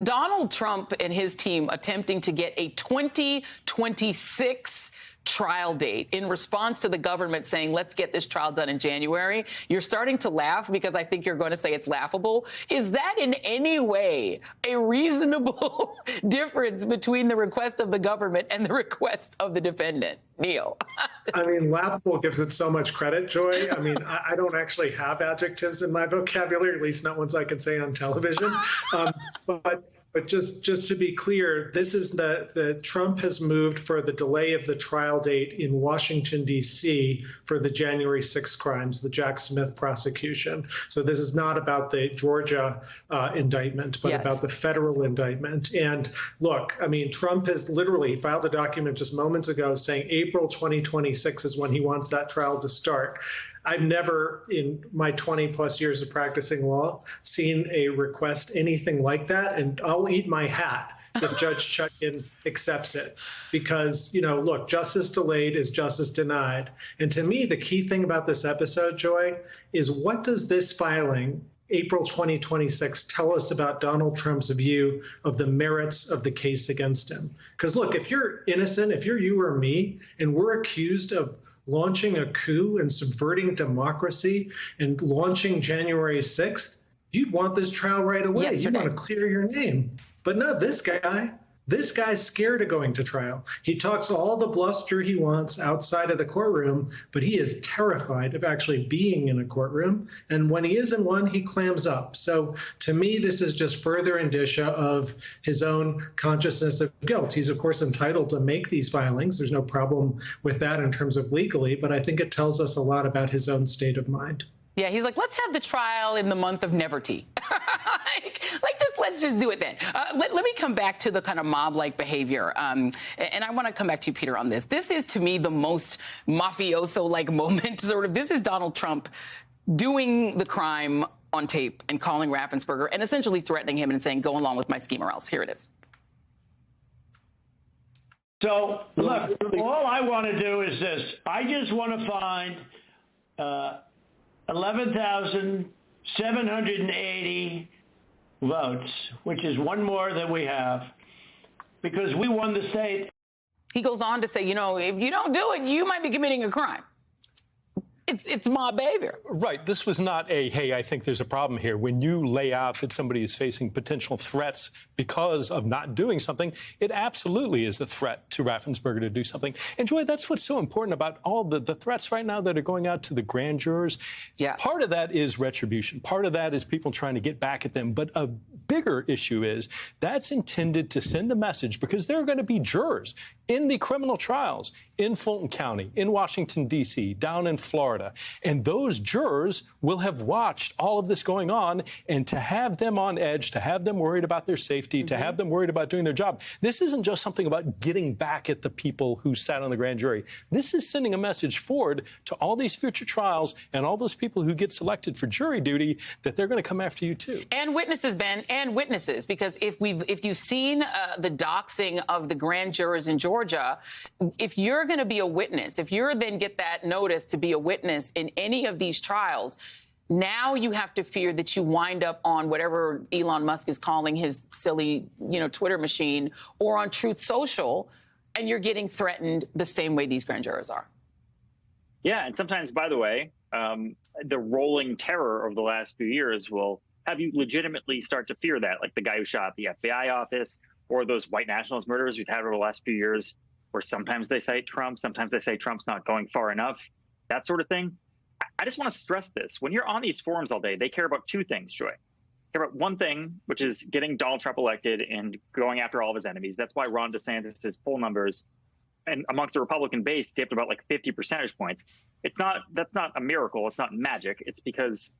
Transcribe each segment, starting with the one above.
Donald Trump and his team attempting to get a 2026 trial date in response to the government saying, let's get this trial done in January. You're starting to laugh because I think you're going to say it's laughable. Is that in any way a reasonable difference between the request of the government and the request of the defendant? Neil. I mean, laughable gives it so much credit, Joy. I mean, I don't actually have adjectives in my vocabulary, at least not ones I can say on television. But just to be clear, this is the Trump has moved for the delay of the trial date in Washington, D.C. for the January 6 crimes, the Jack Smith prosecution. So this is not about the Georgia indictment, but about the federal indictment. And look, I mean, Trump has literally filed a document just moments ago saying April 2026 is when he wants that trial to start. I've never, in my 20 plus years of practicing law, seen a request anything like that. And I'll eat my hat if Judge Chutkan accepts it. Because, you know, look, justice delayed is justice denied. And to me, the key thing about this episode, Joy, is what does this filing, April 2026, tell us about Donald Trump's view of the merits of the case against him? Because look, if you're innocent, if you're you or me, and we're accused of launching a coup and subverting democracy and launching January 6th, you'd want this trial right away. You want to clear your name. But not this guy. This guy's scared of going to trial. He talks all the bluster he wants outside of the courtroom, but he is terrified of actually being in a courtroom. And when he is in one, he clams up. So to me, this is just further indicia of his own consciousness of guilt. He's, of course, entitled to make these filings. There's no problem with that in terms of legally, but I think it tells us a lot about his own state of mind. Yeah, he's like, let's have the trial in the month of Neverty. Let's just do it then. Let me come back to the kind of mob-like behavior. And I want to come back to you, Peter, on this. This is, to me, the most mafioso-like moment. Sort of, this is Donald Trump doing the crime on tape and calling Raffensperger and essentially threatening him and saying, go along with my scheme or else. Here it is. So, look, all I want to do is this. I just want to find 11,780 votes, which is one more than we have, because we won the state. He goes on to say, you know, if you don't do it, you might be committing a crime. It's mob behavior. Right. This was not a, hey, I think there's a problem here. When you lay out that somebody is facing potential threats because of not doing something, it absolutely is a threat to Raffensperger to do something. And, Joy, that's what's so important about all the threats right now that are going out to the grand jurors. Yeah. Part of that is retribution. Part of that is people trying to get back at them. But a bigger issue is that's intended to send a message, because there are going to be jurors in the criminal trials in Fulton County, in Washington, D.C., down in Florida. And those jurors will have watched all of this going on, and to have them on edge, to have them worried about their safety, to have them worried about doing their job. This isn't just something about getting back at the people who sat on the grand jury. This is sending a message forward to all these future trials and all those people who get selected for jury duty that they're going to come after you, too. And witnesses, Ben, and witnesses, because if you've seen the doxing of the grand jurors in Georgia, if you're going to be a witness, if you're then get that notice to be a witness in any of these trials, now you have to fear that you wind up on whatever Elon Musk is calling his silly, Twitter machine, or on Truth Social, and you're getting threatened the same way these grand jurors are. Yeah, and sometimes, by the way, the rolling terror of the last few years will have you legitimately start to fear that, like the guy who shot up the FBI office, or those white nationalist murders we've had over the last few years, where sometimes they cite Trump, sometimes they say Trump's not going far enough, that sort of thing. I just want to stress this. When you're on these forums all day, they care about two things, Joy. They care about one thing, which is getting Donald Trump elected and going after all of his enemies. That's why Ron DeSantis' poll numbers and amongst the Republican base dipped about like 50 percentage points. That's not a miracle. It's not magic. It's because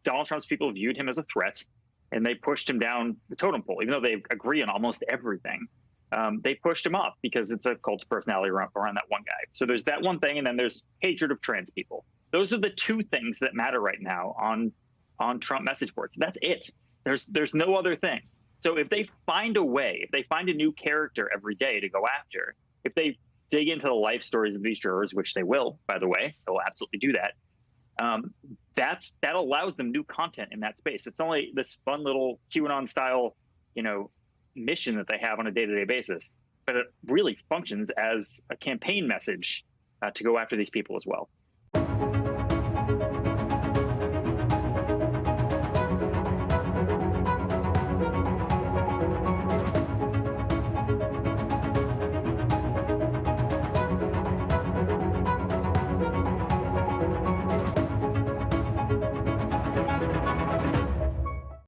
Donald Trump's people viewed him as a threat, and they pushed him down the totem pole, even though they agree on almost everything. They pushed him up because it's a cult of personality around that one guy. So there's that one thing, and then there's hatred of trans people. Those are the two things that matter right now on Trump message boards. That's it. There's no other thing. So if they find a way, if they find a new character every day to go after, if they dig into the life stories of these jurors, which they will, by the way, they'll absolutely do that. That allows them new content in that space. It's only this fun little QAnon style mission that they have on a day-to-day basis, but it really functions as a campaign message to go after these people as well.